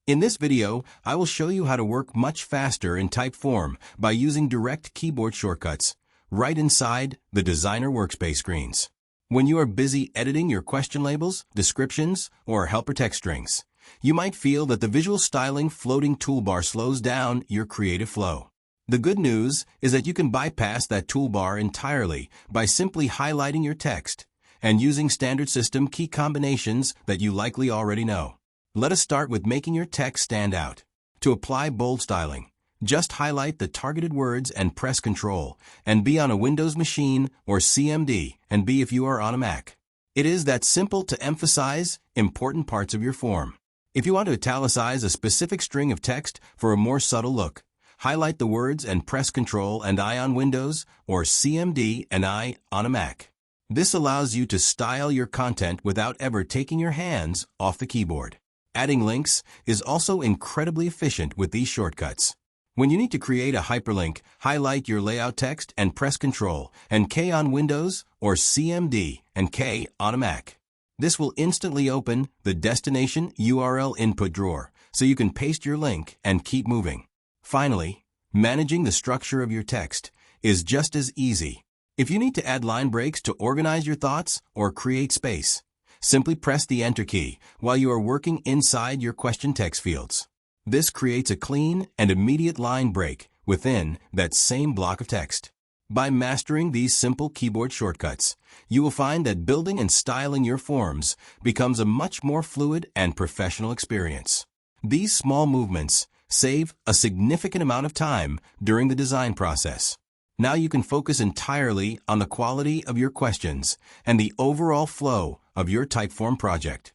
In this video, I will show you how to work much faster in Typeform by using direct keyboard shortcuts right inside the Designer workspace screens. When you are busy editing your question labels, descriptions, or helper text strings, you might feel that the visual styling floating toolbar slows down your creative flow. The good news is that you can bypass that toolbar entirely by simply highlighting your text and using standard system key combinations that you likely already know. Let us start with making your text stand out. To apply bold styling, just highlight the targeted words and press Ctrl and B on a Windows machine or CMD and B if you are on a Mac. It is that simple to emphasize important parts of your form. If you want to italicize a specific string of text for a more subtle look, highlight the words and press Ctrl and I on Windows or CMD and I on a Mac. This allows you to style your content without ever taking your hands off the keyboard. Adding links is also incredibly efficient with these shortcuts. When you need to create a hyperlink, highlight your layout text and press Ctrl and K on Windows or CMD and K on a Mac. This will instantly open the destination URL input drawer so you can paste your link and keep moving. Finally, managing the structure of your text is just as easy. If you need to add line breaks to organize your thoughts or create space, simply press the Enter key while you are working inside your question text fields. This creates a clean and immediate line break within that same block of text. By mastering these simple keyboard shortcuts, you will find that building and styling your forms becomes a much more fluid and professional experience. These small movements save a significant amount of time during the design process. Now you can focus entirely on the quality of your questions and the overall flow of your Typeform project.